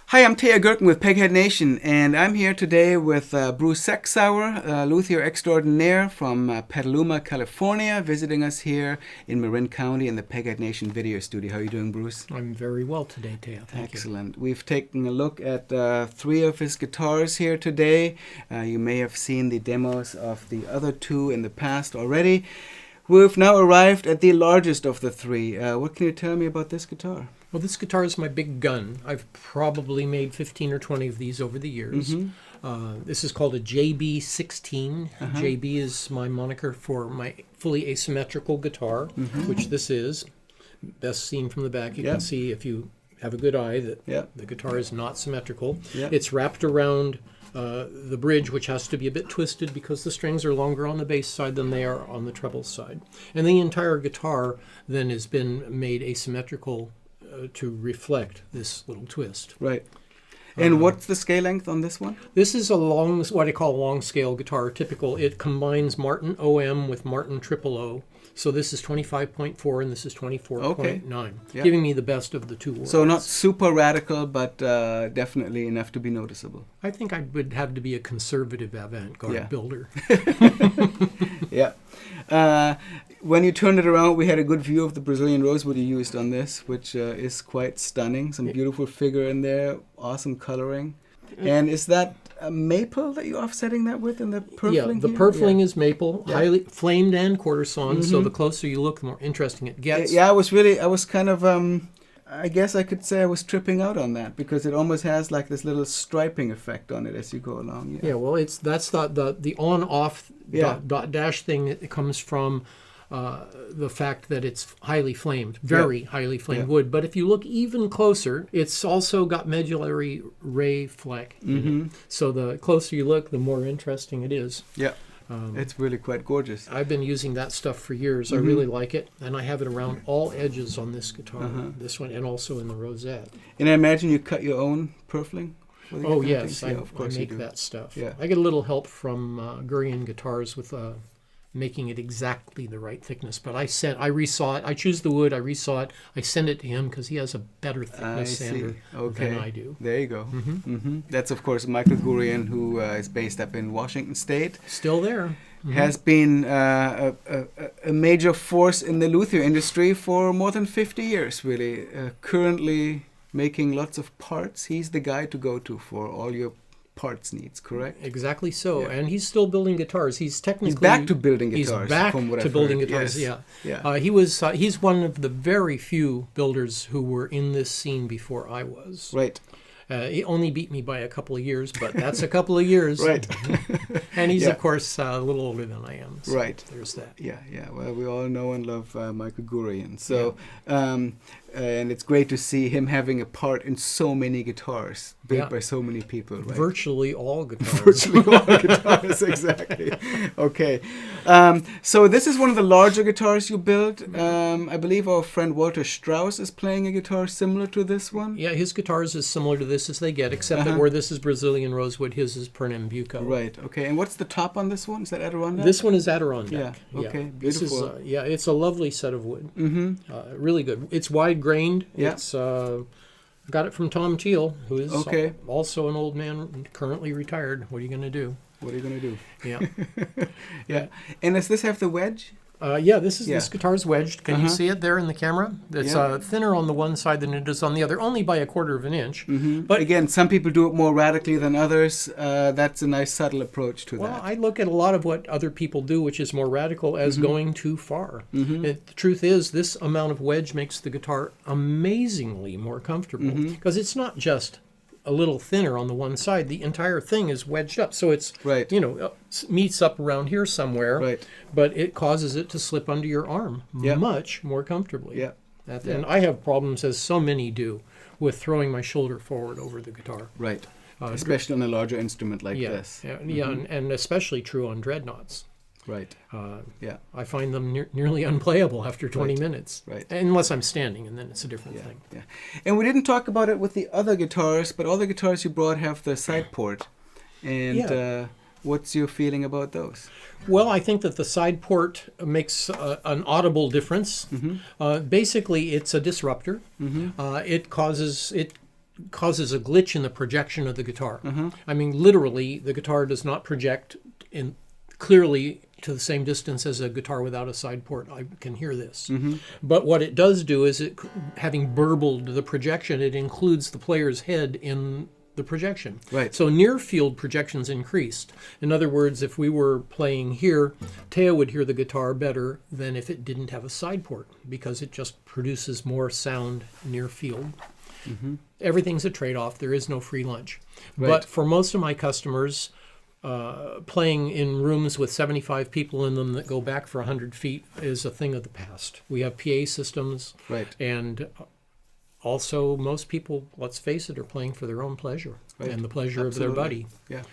Hi, I'm Teja Gerken with Peghead Nation, and I'm here today with Bruce Sexauer, luthier extraordinaire from Petaluma, California, visiting us here in Marin County in the Peghead Nation video studio. How are you doing, Bruce? I'm very well today, Teja. Thank you. Excellent. We've taken a look at 3 of his guitars here today. You may have seen the demos of the other 2 in the past already. We've now arrived at the largest of the 3. What can you tell me about this guitar? Well, this guitar is my big gun. I've probably made 15 or 20 of these over the years. This is called a JB-16. JB is my moniker for my fully asymmetrical guitar, which this is. Best seen from the back. You can see, if you have a good eye, that the guitar is not symmetrical. It's wrapped around the bridge, which has to be a bit twisted because the strings are longer on the bass side than they are on the treble side. And the entire guitar then has been made asymmetrical to reflect this little twist. Right. And what's the scale length on this one? This is what I call a long scale guitar. Typical. It combines Martin OM with Martin triple O. So this is 25.4 and this is 24.9, giving me the best of the 2 worlds. So not super radical, but definitely enough to be noticeable. I think I would have to be a conservative avant-garde builder. When you turned it around, we had a good view of the Brazilian rosewood you used on this, which is quite stunning. Some beautiful figure in there, awesome coloring. And is that a maple that you're offsetting that with in the purfling? Yeah, the purfling is maple, highly flamed and quarter sawn. So the closer you look, the more interesting it gets. Yeah, I was kind of, I guess I could say I was tripping out on that because it almost has like this little striping effect on it as you go along. Yeah, well, that's the on-off dot dash thing. It comes from the fact that it's highly flamed, very highly flamed wood. But if you look even closer, it's also got medullary ray fleck in it. So the closer you look, the more interesting it is. Yeah. It's really quite gorgeous. I've been using that stuff for years. I really like it. And I have it around all edges on this guitar, this one, and also in the rosette. And I imagine you cut your own purfling? Oh, yes. I make that stuff. Yeah. I get a little help from Gurian Guitars with making it exactly the right thickness. But I resaw it. I choose the wood. I resaw it. I send it to him because he has a better thickness sander than I do. There you go. That's, of course, Michael Gurian, who is based up in Washington State. Still there. Has been a major force in the luthier industry for more than 50 years, really. Currently making lots of parts. He's the guy to go to for all your parts needs, correct? Exactly so. Yeah. And he's still building guitars. He's back to building guitars. He's back to building guitars. Yes. He's one of the very few builders who were in this scene before I was. Right. He only beat me by a couple of years, but that's a couple of years. Right. And he's, of course, a little older than I am. So right. There's that. Yeah. Well, we all know and love Michael Gurian. So and it's great to see him having a part in so many guitars built by so many people. Right? Virtually all guitars. Virtually all guitars, exactly. Okay. So this is one of the larger guitars you built. I believe our friend Walter Strauss is playing a guitar similar to this one. Yeah, his guitars is similar to this as they get, except that where this is Brazilian rosewood, his is Pernambuco. Right. Okay. And what's the top on this one? Is that Adirondack? This one is Adirondack. Yeah. Okay. Yeah. Beautiful. This is, it's a lovely set of wood. Really good. It's wide grained. Yeah. It's got it from Tom Teal, who is also an old man, currently retired. What are you going to do? What are you going to do? Yeah. Yeah. And does this have the wedge? This guitar's wedged. Can you see it there in the camera? It's thinner on the one side than it is on the other, only by 1/4 of an inch. But again, some people do it more radically than others. That's a nice subtle approach to that. Well, I look at a lot of what other people do, which is more radical, as going too far. The truth is, this amount of wedge makes the guitar amazingly more comfortable, because it's not just a little thinner on the one side. The entire thing is wedged up, so it's meets up around here somewhere, but it causes it to slip under your arm much more comfortably. And I have problems, as so many do, with throwing my shoulder forward over the guitar. Right. Especially on a larger instrument like this. And especially true on dreadnoughts. Right. I find them nearly unplayable after 20 minutes. Right. Unless I'm standing, and then it's a different thing. Yeah. And we didn't talk about it with the other guitars, but all the guitars you brought have the side port. And what's your feeling about those? Well, I think that the side port makes an audible difference. Basically, it's a disruptor. It causes a glitch in the projection of the guitar. I mean, literally, the guitar does not project clearly to the same distance as a guitar without a side port. I can hear this. But what it does do is, having burbled the projection, it includes the player's head in the projection. Right. So near field projections increased. In other words, if we were playing here, Teja would hear the guitar better than if it didn't have a side port, because it just produces more sound near field. Everything's a trade-off. There is no free lunch. But for most of my customers, playing in rooms with 75 people in them that go back for 100 feet is a thing of the past. We have PA systems, and also most people, let's face it, are playing for their own pleasure and the pleasure of their buddy. Yeah.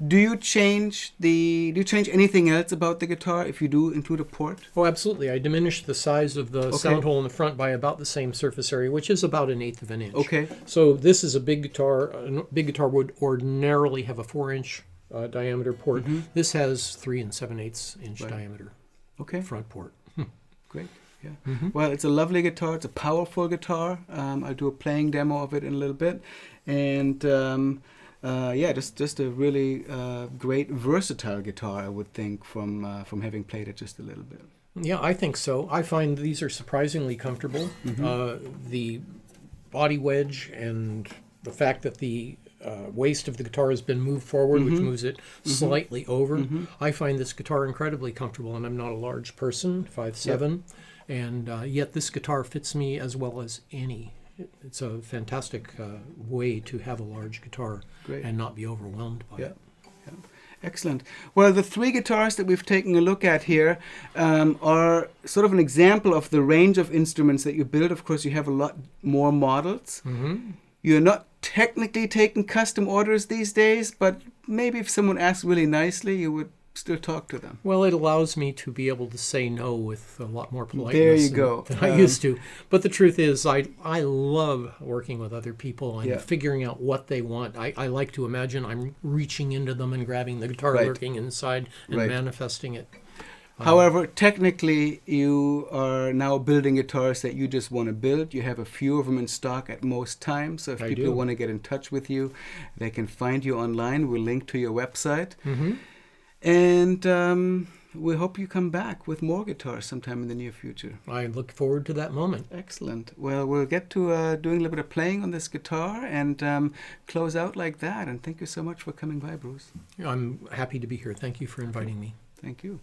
Do you change anything else about the guitar if you do include a port? Oh, absolutely. I diminish the size of the sound hole in the front by about the same surface area, which is about 1/8 of an inch. Okay. So this is a big guitar. A big guitar would ordinarily have a 4-inch diameter port. This has 3 7/8 inch diameter front port. Great. Yeah. Well, it's a lovely guitar. It's a powerful guitar. I'll do a playing demo of it in a little bit, and just a really great versatile guitar, I would think, from having played it just a little bit. Yeah, I think so. I find these are surprisingly comfortable. The body wedge and the fact that the waist of the guitar has been moved forward, which moves it slightly over. I find this guitar incredibly comfortable, and I'm not a large person, 5'7", and yet this guitar fits me as well as any. It's a fantastic way to have a large guitar and not be overwhelmed by it. Excellent. Well, the 3 guitars that we've taken a look at here are sort of an example of the range of instruments that you build. Of course, you have a lot more models. You're not technically taking custom orders these days, but maybe if someone asked really nicely, you would still talk to them. Well, it allows me to be able to say no with a lot more politeness than I used to. But the truth is, I love working with other people and figuring out what they want. I like to imagine I'm reaching into them and grabbing the guitar lurking inside and manifesting it. However, technically, you are now building guitars that you just want to build. You have a few of them in stock at most times. So if people want to get in touch with you, they can find you online. We'll link to your website. And we hope you come back with more guitars sometime in the near future. I look forward to that moment. Excellent. Well, we'll get to doing a little bit of playing on this guitar and close out like that. And thank you so much for coming by, Bruce. I'm happy to be here. Thank you for inviting me. Thank you.